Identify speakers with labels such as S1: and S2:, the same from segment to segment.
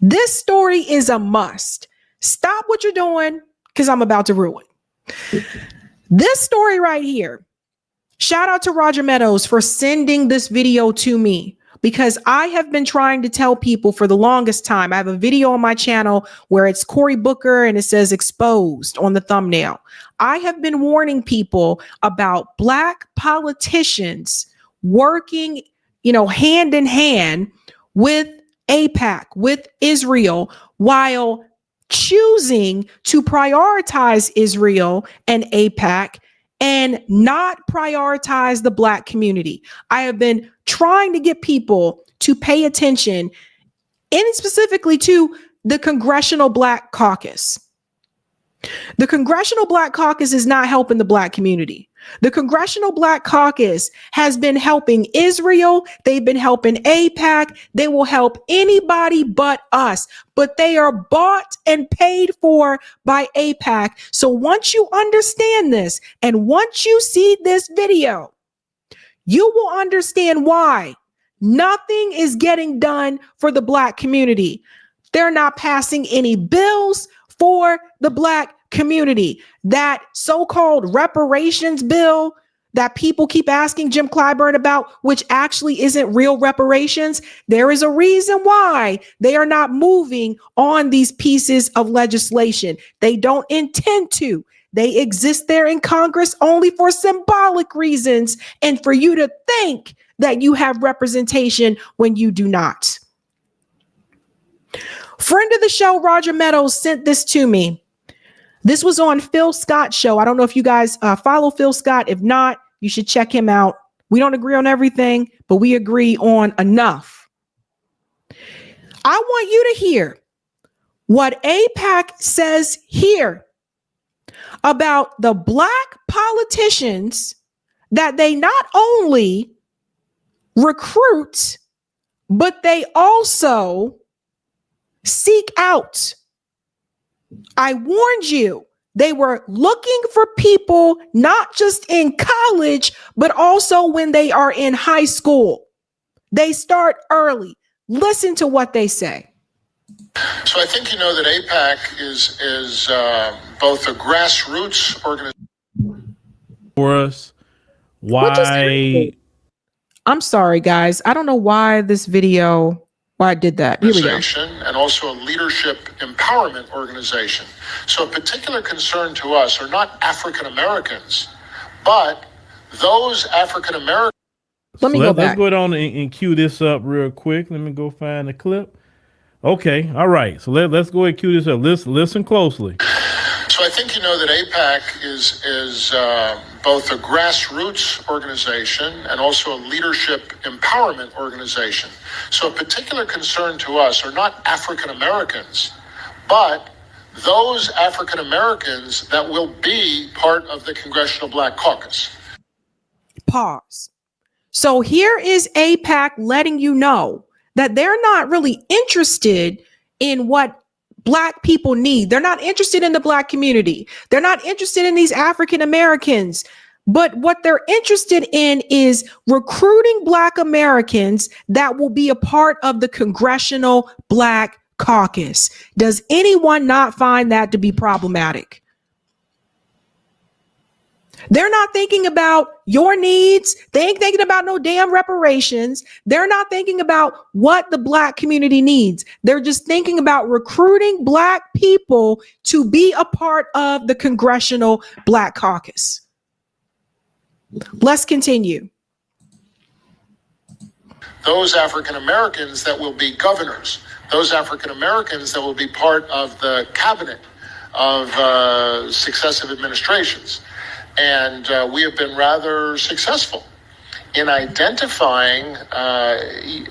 S1: This story is a must. Stop what you're doing because I'm about to ruin. This story right here. Shout out to Roger Meadows for sending this video to me because I have been trying to tell people for the longest time. I have a video on my channel where it's Cory Booker and it says exposed on the thumbnail. I have been warning people about Black politicians working, hand in hand with AIPAC, with Israel, while choosing to prioritize Israel and AIPAC and not prioritize the Black community. I have been trying to get people to pay attention, and specifically to the Congressional Black Caucus. The Congressional Black Caucus is not helping the Black community. The Congressional Black Caucus has been helping Israel. They've been helping AIPAC. They will help anybody but us, but they are bought and paid for by AIPAC. So once you understand this, and once you see this video, you will understand why nothing is getting done for the Black community. They're not passing any bills for the Black community. That so-called reparations bill that people keep asking Jim Clyburn about, which actually isn't real reparations, there is a reason why they are not moving on these pieces of legislation. They don't intend to. They exist there in Congress only for symbolic reasons and for you to think that you have representation when you do not. Friend of the show, Roger Meadows, sent this to me. This was on Phil Scott's show. I don't know if you guys follow Phil Scott. If not, you should check him out. We don't agree on everything, but we agree on enough. I want you to hear what AIPAC says here about the Black politicians that they not only recruit, but they also seek out. I warned you, they were looking for people not just in college, but also when they are in high school. They start early. Listen to what they say.
S2: So I think you know that AIPAC is both a grassroots organization.
S3: For us, why?
S1: I'm sorry, guys. I don't know why this video. Why I did that. Here we go.
S2: And also a leadership empowerment organization. So a particular concern to us are not African Americans, but those African Americans.
S3: Let's go on and cue this up real quick. Let me go find the clip. Okay, all right. So let's go ahead and cue this up. Listen closely.
S2: So I think you know that AIPAC is both a grassroots organization and also a leadership empowerment organization. So a particular concern to us are not African Americans, but those African Americans that will be part of the Congressional Black Caucus.
S1: Pause. So here is AIPAC letting you know that they're not really interested in what Black people need. They're not interested in the Black community. They're not interested in these African Americans. But what they're interested in is recruiting Black Americans that will be a part of the Congressional Black Caucus. Does anyone not find that to be problematic? They're not thinking about your needs. They ain't thinking about no damn reparations. They're not thinking about what the Black community needs. They're just thinking about recruiting Black people to be a part of the Congressional Black Caucus. Let's continue.
S2: Those African Americans that will be governors, those African Americans that will be part of the cabinet of successive administrations. And we have been rather successful in identifying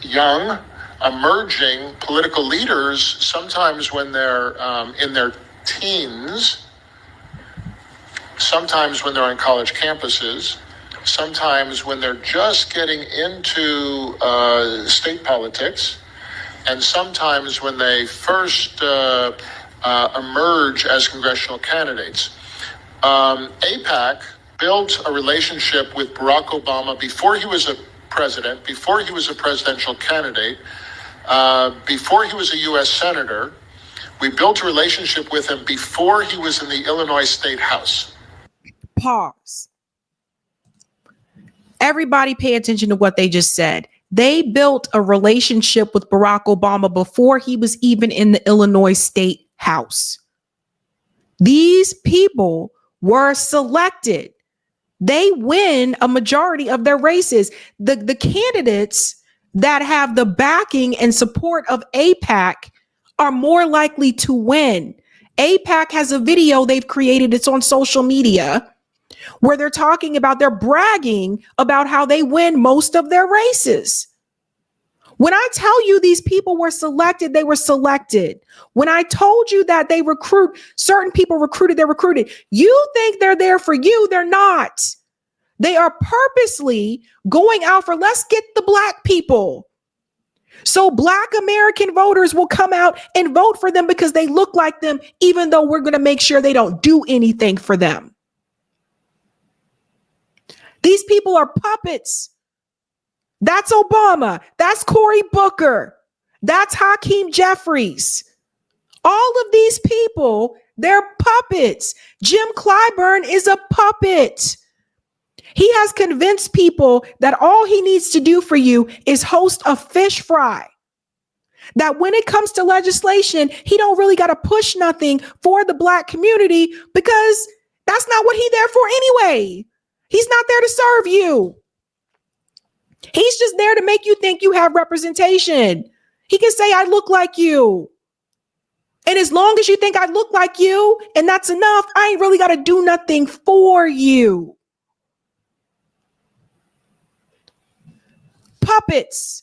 S2: young, emerging political leaders, sometimes when they're in their teens, sometimes when they're on college campuses, sometimes when they're just getting into state politics, and sometimes when they first emerge as congressional candidates. AIPAC built a relationship with Barack Obama before he was a president, before he was a presidential candidate. before he was a U.S. Senator. We built a relationship with him before he was in the Illinois State House.
S1: Pause. Everybody pay attention to what they just said. They built a relationship with Barack Obama before he was even in the Illinois State House. These people were selected. They win a majority of their races. The candidates that have the backing and support of AIPAC are more likely to win. AIPAC has a video they've created. It's on social media where they're talking about, they're bragging about how they win most of their races. When I tell you these people were selected, they were selected. When I told you that they recruit, certain people recruited, they're recruited. You think they're there for you. They're not. They are purposely going out for, let's get the Black people. So Black American voters will come out and vote for them because they look like them, even though we're going to make sure they don't do anything for them. These people are puppets. That's Obama. That's Cory Booker. That's Hakeem Jeffries. All of these people, they're puppets. Jim Clyburn is a puppet. He has convinced people that all he needs to do for you is host a fish fry. That when it comes to legislation, he don't really got to push nothing for the Black community because that's not what he's there for anyway. He's not there to serve you. He's just there to make you think you have representation. He can say, I look like you. And as long as you think I look like you, and that's enough, I ain't really got to do nothing for you. Puppets.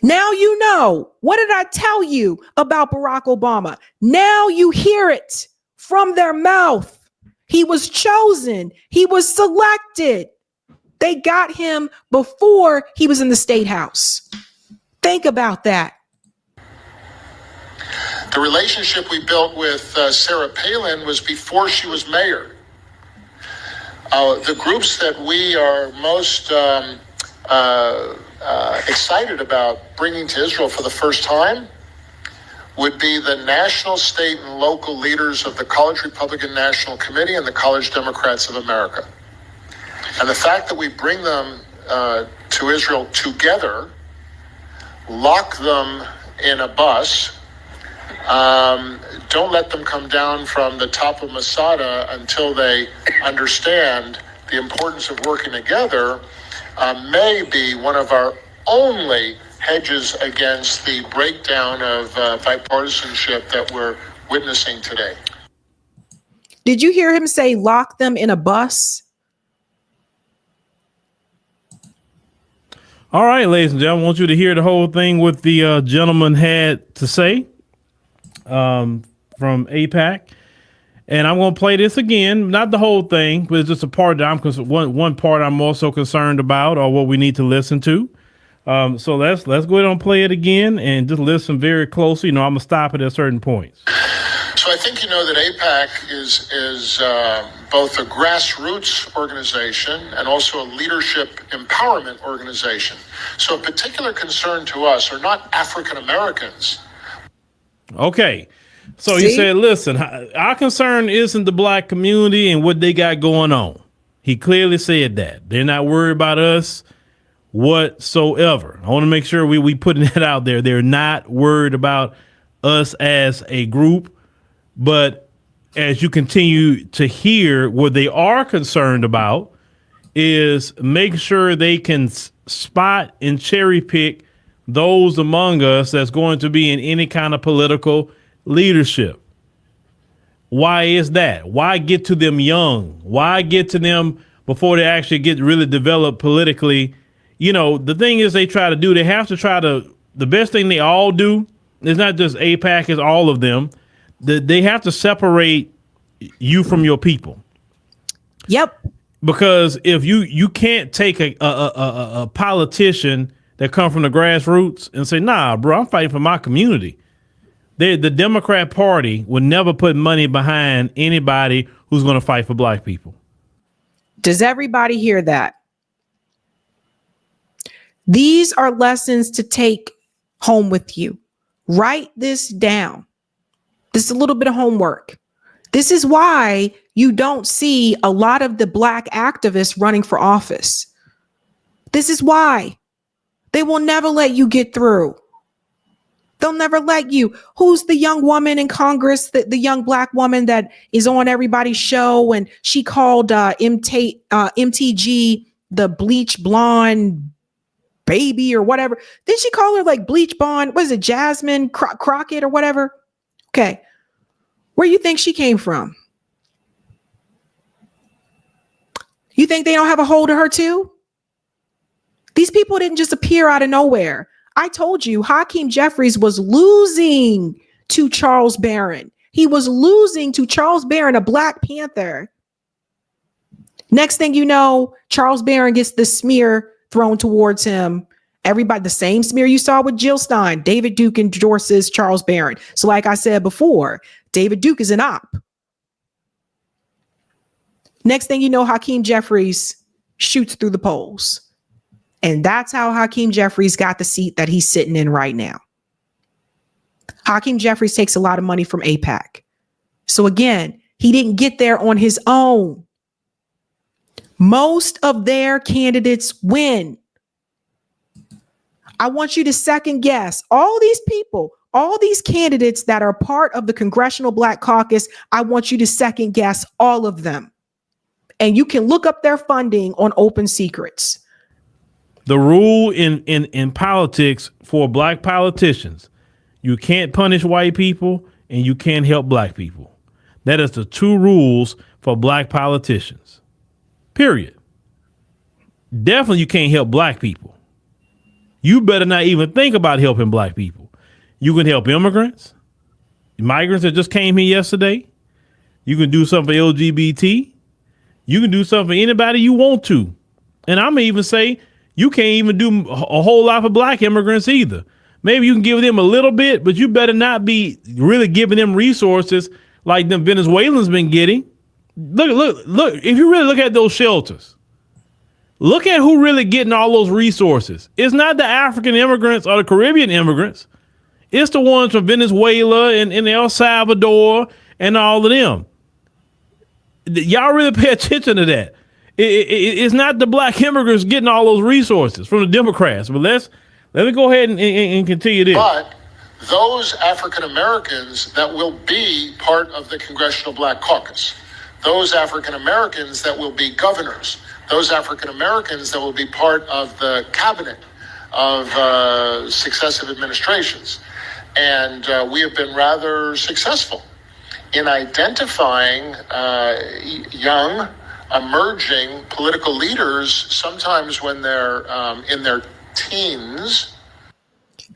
S1: Now you know. What did I tell you about Barack Obama? Now you hear it from their mouth. He was chosen. He was selected. They got him before he was in the State House. Think about that.
S2: The relationship we built with Sarah Palin was before she was mayor. The groups that we are most excited about bringing to Israel for the first time would be the national, state, and local leaders of the College Republican National Committee and the College Democrats of America. And the fact that we bring them to Israel together, lock them in a bus, don't let them come down from the top of Masada until they understand the importance of working together, may be one of our only hedges against the breakdown of bipartisanship that we're witnessing today.
S1: Did you hear him say lock them in a bus?
S3: All right, ladies and gentlemen, I want you to hear the whole thing what the gentleman had to say from AIPAC. And I'm going to play this again, not the whole thing, but it's just a part that one part I'm also concerned about, or what we need to listen to. So let's go ahead and play it again and just listen very closely. I'm going to stop it at certain points.
S2: So I think you know that AIPAC is both a grassroots organization and also a leadership empowerment organization. So a particular concern to us are not African Americans.
S3: Okay. So he said, listen, our concern isn't the Black community and what they got going on. He clearly said that. They're not worried about us whatsoever. I want to make sure we putting that out there. They're not worried about us as a group. But as you continue to hear, what they are concerned about is make sure they can spot and cherry pick those among us that's going to be in any kind of political leadership. Why is that? Why get to them young? Why get to them before they actually get really developed politically? The thing is they have to try to, the best thing they all do, it's not just AIPAC, it's all of them. They have to separate you from your people.
S1: Yep.
S3: Because if you can't take a politician that come from the grassroots and say, nah, bro, I'm fighting for my community. The Democrat Party would never put money behind anybody who's going to fight for Black people.
S1: Does everybody hear that? These are lessons to take home with you. Write this down. This is a little bit of homework. This is why you don't see a lot of the Black activists running for office. This is why. They will never let you get through. They'll never let you. Who's the young woman in Congress, the young Black woman that is on everybody's show, and she called MTG the bleach blonde baby or whatever? Did she call her like bleach blonde? Was it Jasmine Crockett or whatever? Okay. Where you think she came from? You think they don't have a hold of her too? These people didn't just appear out of nowhere. I told you, Hakeem Jeffries was losing to Charles Barron. He was losing to Charles Barron, a Black Panther. Next thing you know, Charles Barron gets the smear thrown towards him. Everybody, the same smear you saw with Jill Stein. David Duke endorses Charles Barron. So like I said before, David Duke is an op. Next thing you know, Hakeem Jeffries shoots through the polls. And that's how Hakeem Jeffries got the seat that he's sitting in right now. Hakeem Jeffries takes a lot of money from AIPAC. So again, he didn't get there on his own. Most of their candidates win. I want you to second guess all these people, all these candidates that are part of the Congressional Black Caucus. I want you to second guess all of them. And you can look up their funding on Open Secrets.
S3: The rule in politics for Black politicians, you can't punish white people and you can't help Black people. That is the two rules for Black politicians. Period. Definitely you can't help Black people. You better not even think about helping Black people. You can help immigrants, migrants that just came here yesterday. You can do something for LGBT. You can do something for anybody you want to. And I'm going to even say, you can't even do a whole lot for Black immigrants either. Maybe you can give them a little bit, but you better not be really giving them resources like them Venezuelans been getting. Look, if you really look at those shelters, look at who really getting all those resources. It's not the African immigrants or the Caribbean immigrants. It's the ones from Venezuela and El Salvador and all of them. Y'all really pay attention to that. It's not the Black immigrants getting all those resources from the Democrats. But let me go ahead and continue this.
S2: But those African Americans that will be part of the Congressional Black Caucus, those African Americans that will be governors, those African Americans that will be part of the cabinet of successive administrations. And we have been rather successful in identifying young, emerging political leaders, sometimes when they're in their teens.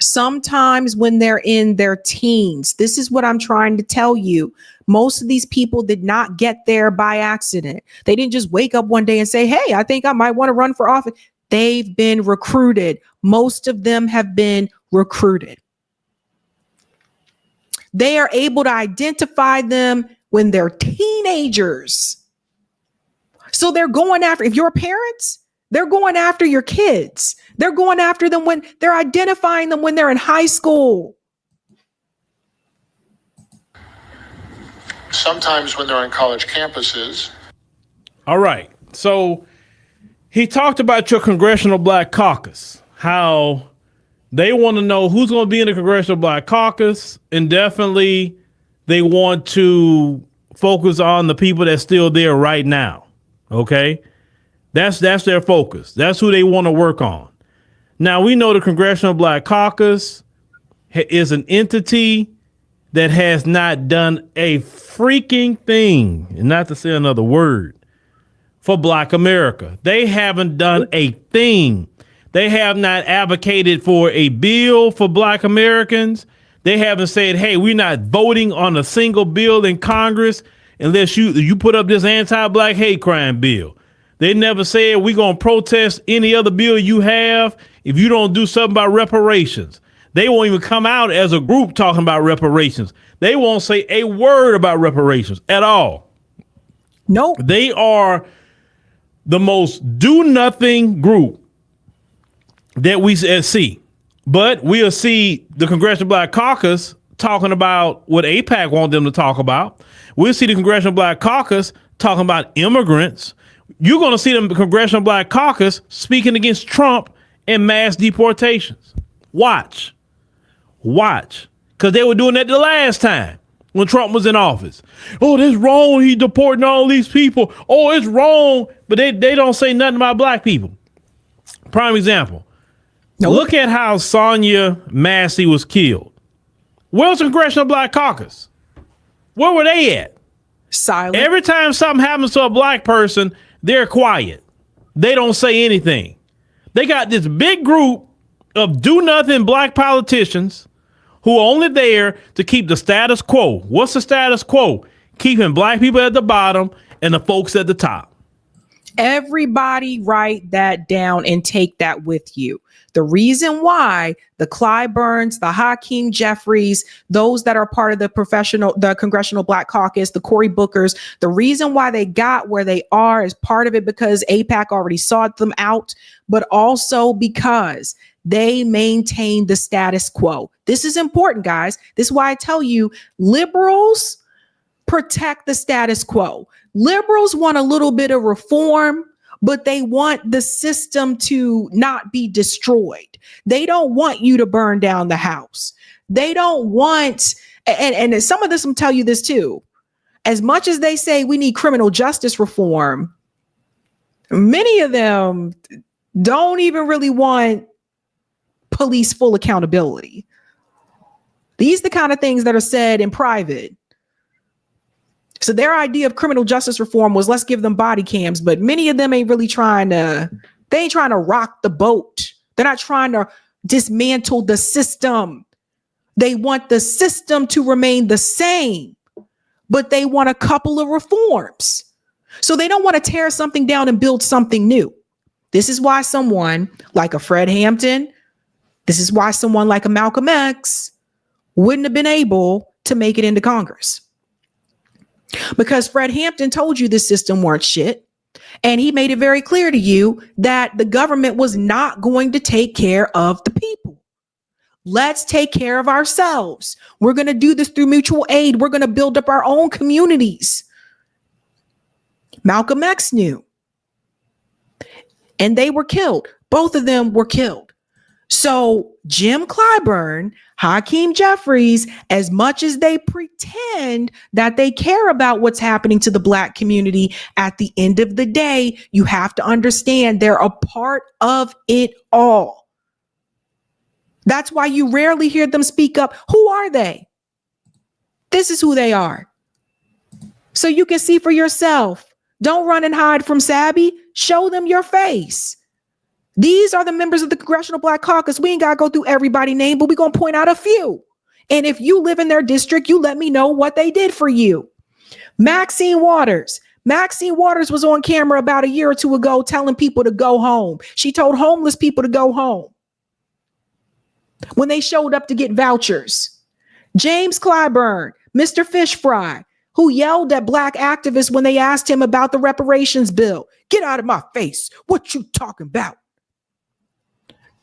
S1: Sometimes when they're in their teens. This is what I'm trying to tell you. Most of these people did not get there by accident. They didn't just wake up one day and say, hey, I think I might want to run for office. They've been recruited. Most of them have been recruited. They are able to identify them when they're teenagers. So they're going after, if you're parents, they're going after your kids. They're going after them when they're identifying them when they're in high school.
S2: Sometimes when they're on college campuses.
S3: All right. So he talked about your Congressional Black Caucus, how they want to know who's going to be in the Congressional Black Caucus. And definitely they want to focus on the people that's still there right now. OK, that's their focus. That's who they want to work on. Now, we know the Congressional Black Caucus is an entity that has not done a freaking thing, and not to say another word, for Black America. They haven't done a thing. They have not advocated for a bill for Black Americans. They haven't said, hey, we're not voting on a single bill in Congress unless you put up this anti-Black hate crime bill. They never said we're going to protest any other bill you have if you don't do something about reparations. They won't even come out as a group talking about reparations. They won't say a word about reparations at all.
S1: Nope.
S3: They are the most do-nothing group that we see. But we'll see the Congressional Black Caucus talking about what AIPAC want them to talk about. We'll see the Congressional Black Caucus talking about immigrants. You're going to see the Congressional Black Caucus speaking against Trump and mass deportations. Watch. Because they were doing that the last time when Trump was in office. Oh, that's wrong. He deporting all these people. Oh, it's wrong. But they don't say nothing about black people. Prime example. Nope. Look at how Sonia Massey was killed. Where's the Congressional Black Caucus? Where were they at?
S1: Silent.
S3: Every time something happens to a black person, they're quiet. They don't say anything. They got this big group of do-nothing black politicians who are only there to keep the status quo. What's the status quo? Keeping black people at the bottom and the folks at the top.
S1: Everybody write that down and take that with you. The reason why the Clyburns, the Hakeem Jeffries, those that are part of the Congressional Black Caucus, the Cory Bookers, the reason why they got where they are is part of it because AIPAC already sought them out, but also because they maintain the status quo. This is important, guys. This is why I tell you, liberals protect the status quo. Liberals want a little bit of reform, but they want the system to not be destroyed. They don't want you to burn down the house. They don't want, and some of this will tell you this too. As much as they say we need criminal justice reform, many of them don't even really want police full accountability. These are the kind of things that are said in private. So their idea of criminal justice reform was let's give them body cams, but many of them ain't really trying to rock the boat. They're not trying to dismantle the system. They want the system to remain the same, but they want a couple of reforms. So they don't want to tear something down and build something new. This is why someone like a Fred Hampton, this is why someone like a Malcolm X wouldn't have been able to make it into Congress. Because Fred Hampton told you this system weren't shit. And he made it very clear to you that the government was not going to take care of the people. Let's take care of ourselves. We're going to do this through mutual aid. We're going to build up our own communities. Malcolm X knew. And they were killed. Both of them were killed. So Jim Clyburn, Hakeem Jeffries, as much as they pretend that they care about what's happening to the black community, at the end of the day, you have to understand they're a part of it all. That's why you rarely hear them speak up. Who are they? This is who they are. So you can see for yourself. Don't run and hide from Sabby. Show them your face. These are the members of the Congressional Black Caucus. We ain't got to go through everybody's name, but we're going to point out a few. And if you live in their district, you let me know what they did for you. Maxine Waters. Maxine Waters was on camera about a year or two ago telling people to go home. She told homeless people to go home when they showed up to get vouchers. James Clyburn, Mr. Fish Fry, who yelled at black activists when they asked him about the reparations bill. Get out of my face. What you talking about?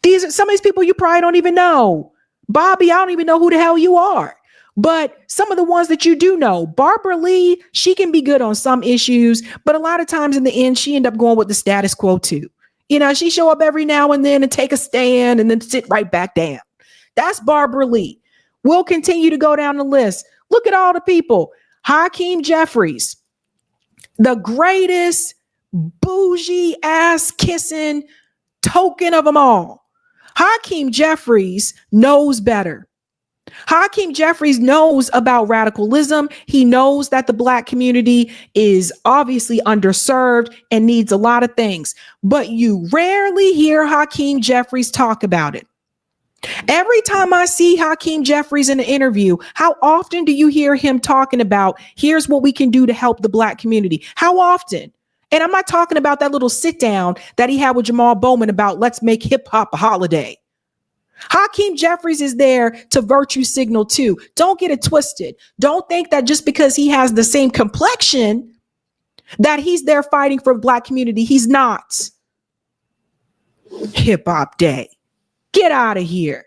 S1: These are some of these people you probably don't even know. Bobby, I don't even know who the hell you are. But some of the ones that you do know, Barbara Lee, she can be good on some issues, but a lot of times in the end, she end up going with the status quo too. You know, she show up every now and then and take a stand and then sit right back down. That's Barbara Lee. We'll continue to go down the list. Look at all the people. Hakeem Jeffries, the greatest bougie ass kissing token of them all. Hakeem Jeffries knows better. Hakeem Jeffries knows about radicalism. He knows that the black community is obviously underserved and needs a lot of things, but you rarely hear Hakeem Jeffries talk about it. Every time I see Hakeem Jeffries in an interview, how often do you hear him talking about, here's what we can do to help the black community? How often? And I'm not talking about that little sit down that he had with Jamal Bowman about let's make hip hop a holiday. Hakeem Jeffries is there to virtue signal too. Don't get it twisted. Don't think that just because he has the same complexion that he's there fighting for the black community. He's not. Hip hop day. Get out of here.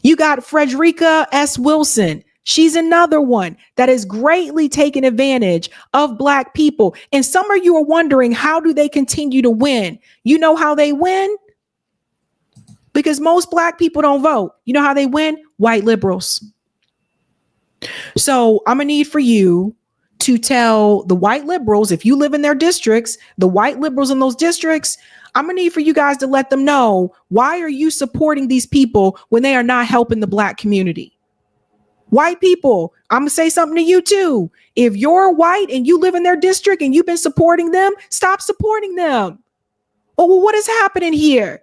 S1: You got Frederica S. Wilson. She's another one that is greatly taking advantage of Black people. And some of you are wondering, how do they continue to win? You know how they win? Because most Black people don't vote. You know how they win? White liberals. So I'm going to need for you to tell the white liberals, if you live in their districts, the white liberals in those districts, I'm going to need for you guys to let them know, why are you supporting these people when they are not helping the Black community? White people, I'm going to say something to you too. If you're white and you live in their district and you've been supporting them, stop supporting them. Oh, well, what is happening here?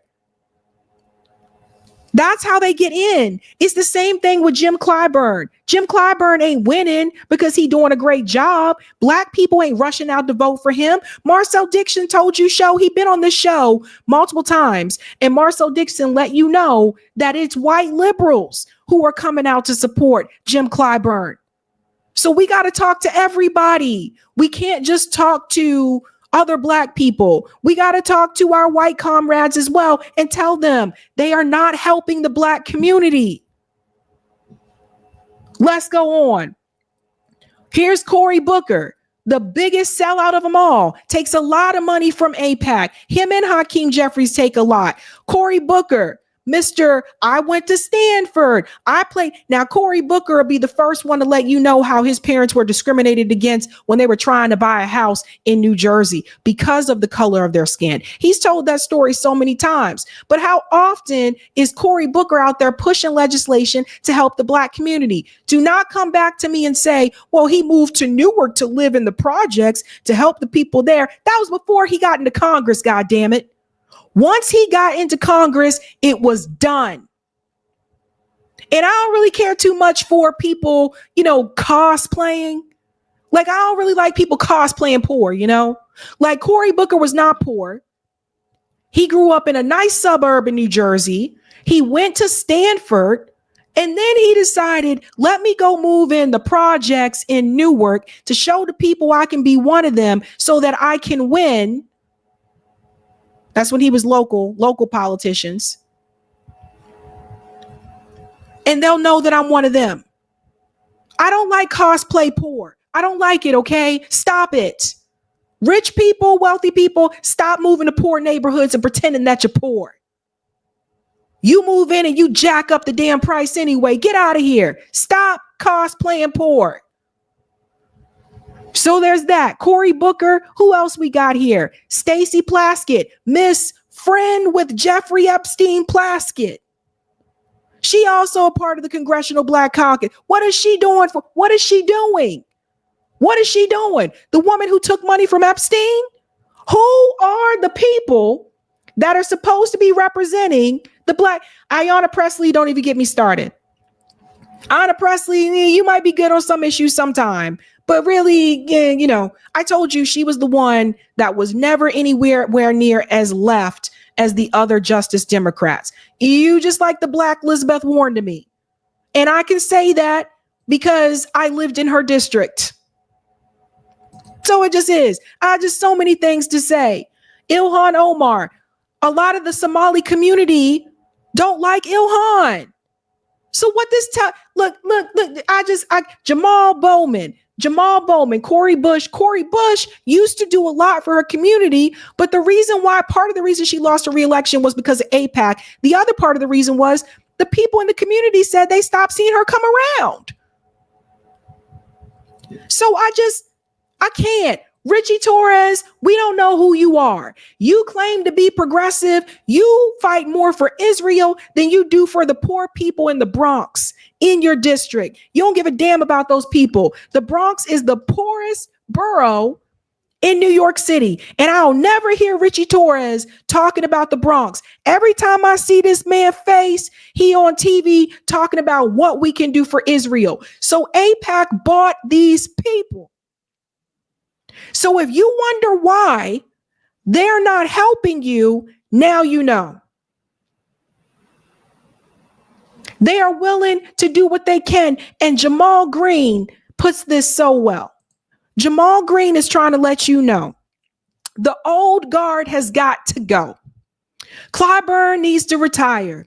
S1: That's how they get in. It's the same thing with Jim Clyburn. Jim Clyburn ain't winning because he doing a great job. Black people ain't rushing out to vote for him. Marcel Dixon told you so. He been on this show multiple times. And Marcel Dixon let you know that it's white liberals who are coming out to support Jim Clyburn. So we got to talk to everybody. We can't just talk to other Black people. We got to talk to our white comrades as well and tell them they are not helping the Black community. Let's go on. Here's Cory Booker, the biggest sellout of them all, takes a lot of money from AIPAC. Him and Hakeem Jeffries take a lot. Cory Booker, Mr. I went to Stanford. I played. Now, Cory Booker will be the first one to let you know how his parents were discriminated against when they were trying to buy a house in New Jersey because of the color of their skin. He's told that story so many times. But how often is Cory Booker out there pushing legislation to help the Black community? Do not come back to me and say, well, he moved to Newark to live in the projects to help the people there. That was before he got into Congress, God damn it. Once he got into Congress, it was done. And I don't really care too much for people, cosplaying. Like, I don't really like people cosplaying poor, Like, Cory Booker was not poor. He grew up in a nice suburb in New Jersey. He went to Stanford. And then he decided, let me go move in the projects in Newark to show the people I can be one of them so that I can win. That's when he was local politicians. And they'll know that I'm one of them. I don't like cosplay poor. I don't like it, okay? Stop it. Rich people, wealthy people, stop moving to poor neighborhoods and pretending that you're poor. You move in and you jack up the damn price anyway. Get out of here. Stop cosplaying poor. So there's that. Cory Booker. Who else we got here? Stacey Plaskett, Miss Friend with Jeffrey Epstein Plaskett. She also a part of the Congressional Black Caucus. What is she doing? What is she doing? What is she doing? The woman who took money from Epstein? Who are the people that are supposed to be representing the Black? Ayanna Pressley, don't even get me started. Ayanna Pressley, you might be good on some issues sometime. But really, I told you she was the one that was never anywhere near as left as the other Justice Democrats. You just like the Black Elizabeth Warren to me. And I can say that because I lived in her district. So it just is. I just so many things to say. Ilhan Omar. A lot of the Somali community don't like Ilhan. So what this look, Jamal Bowman, Cori Bush. Cori Bush used to do a lot for her community, but part of the reason she lost her re-election was because of AIPAC. The other part of the reason was the people in the community said they stopped seeing her come around. So I can't. Richie Torres, we don't know who you are. You claim to be progressive. You fight more for Israel than you do for the poor people in the Bronx in your district. You don't give a damn about those people. The Bronx is the poorest borough in New York City. And I'll never hear Richie Torres talking about the Bronx. Every time I see this man's face, he on TV talking about what we can do for Israel. So AIPAC bought these people. So if you wonder why they're not helping you, now you know. They are willing to do what they can. And Jamal Green puts this so well. Jamal Green is trying to let you know the old guard has got to go. Clyburn needs to retire.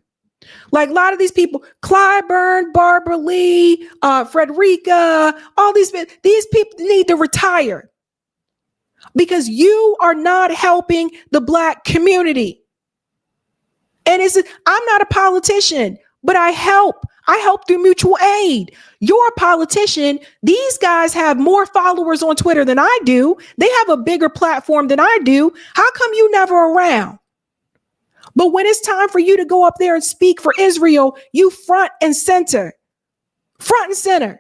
S1: Like a lot of these people, Clyburn, Barbara Lee, Frederica, all these people need to retire because you are not helping the Black community. And I'm not a politician, but I help. I help through mutual aid. You're a politician. These guys have more followers on Twitter than I do. They have a bigger platform than I do. How come you never around? But when it's time for you to go up there and speak for Israel, you front and center. Front and center.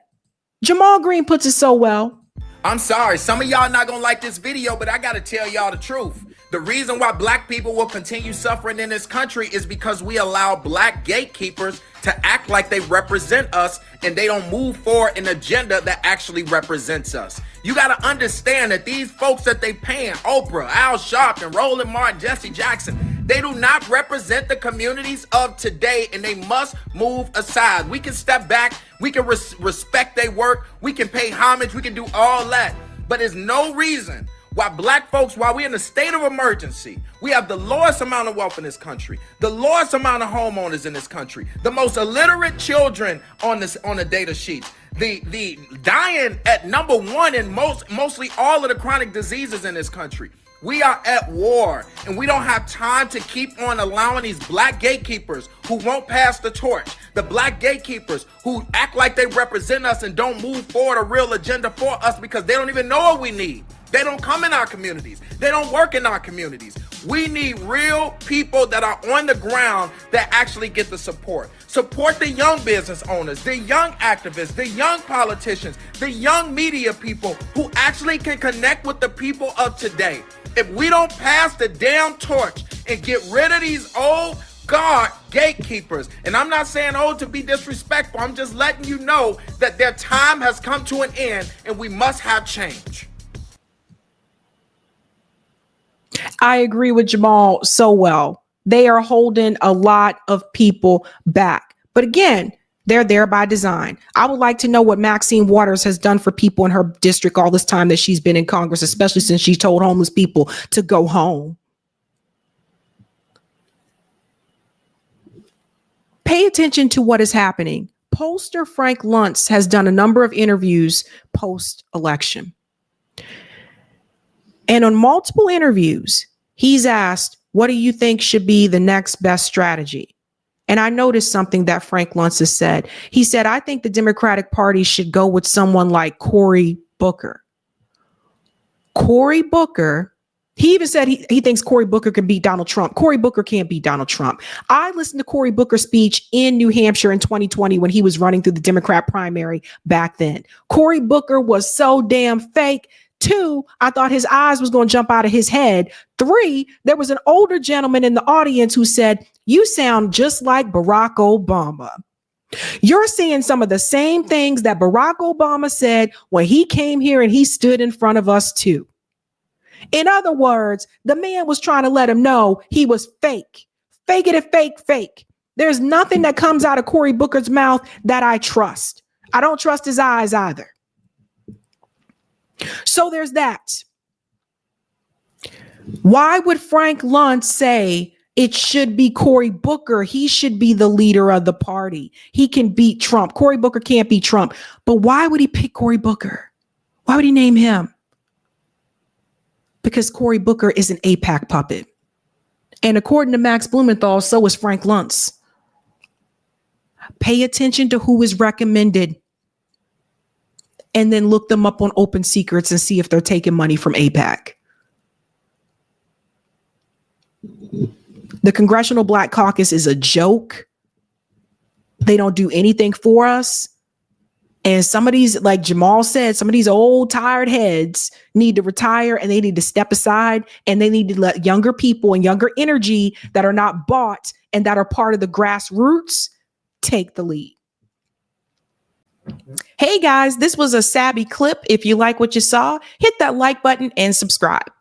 S1: Jamal Green puts it so well.
S4: I'm sorry, some of y'all not gonna like this video, but I gotta tell y'all the truth. The reason why Black people will continue suffering in this country is because we allow Black gatekeepers to act like they represent us and they don't move forward an agenda that actually represents us. You gotta understand that these folks that they paying, Oprah, Al Sharpton, Roland Martin, Jesse Jackson, they do not represent the communities of today and they must move aside. We can step back, we can respect their work, we can pay homage, we can do all that. But there's no reason why Black folks, while we're in a state of emergency, we have the lowest amount of wealth in this country, the lowest amount of homeowners in this country, the most illiterate children on the data sheet, the dying at number one in mostly all of the chronic diseases in this country. We are at war, and we don't have time to keep on allowing these Black gatekeepers who won't pass the torch, the Black gatekeepers who act like they represent us and don't move forward a real agenda for us because they don't even know what we need. They don't come in our communities. They don't work in our communities. We need real people that are on the ground that actually get the support. Support the young business owners, the young activists, the young politicians, the young media people who actually can connect with the people of today. If we don't pass the damn torch and get rid of these old guard gatekeepers, and I'm not saying old to be disrespectful, I'm just letting you know that their time has come to an end and we must have change.
S1: I agree with Jamal so well. They are holding a lot of people back. But again, they're there by design. I would like to know what Maxine Waters has done for people in her district all this time that she's been in Congress, especially since she told homeless people to go home. Pay attention to what is happening. Pollster Frank Luntz has done a number of interviews post-election. And on multiple interviews, he's asked, what do you think should be the next best strategy? And I noticed something that Frank Luntz has said. He said, I think the Democratic Party should go with someone like Cory Booker. Cory Booker, he even said he thinks Cory Booker can beat Donald Trump. Cory Booker can't beat Donald Trump. I listened to Cory Booker's speech in New Hampshire in 2020 when he was running through the Democrat primary back then. Cory Booker was so damn fake. 2, I thought his eyes was going to jump out of his head. 3, there was an older gentleman in the audience who said, you sound just like Barack Obama. You're seeing some of the same things that Barack Obama said when he came here and he stood in front of us too. In other words, the man was trying to let him know he was fake. Fake it and fake. There's nothing that comes out of Cory Booker's mouth that I trust. I don't trust his eyes either. So there's that. Why would Frank Luntz say it should be Cory Booker? He should be the leader of the party. He can beat Trump. Cory Booker can't beat Trump. But why would he pick Cory Booker? Why would he name him? Because Cory Booker is an AIPAC puppet. And according to Max Blumenthal, so is Frank Luntz. Pay attention to who is recommended. And then look them up on Open Secrets and see if they're taking money from AIPAC. The Congressional Black Caucus is a joke. They don't do anything for us. And some of these, like Jamal said, some of these old tired heads need to retire and they need to step aside and they need to let younger people and younger energy that are not bought and that are part of the grassroots take the lead. Hey guys, this was a Sabby clip. If you like what you saw, hit that like button and subscribe.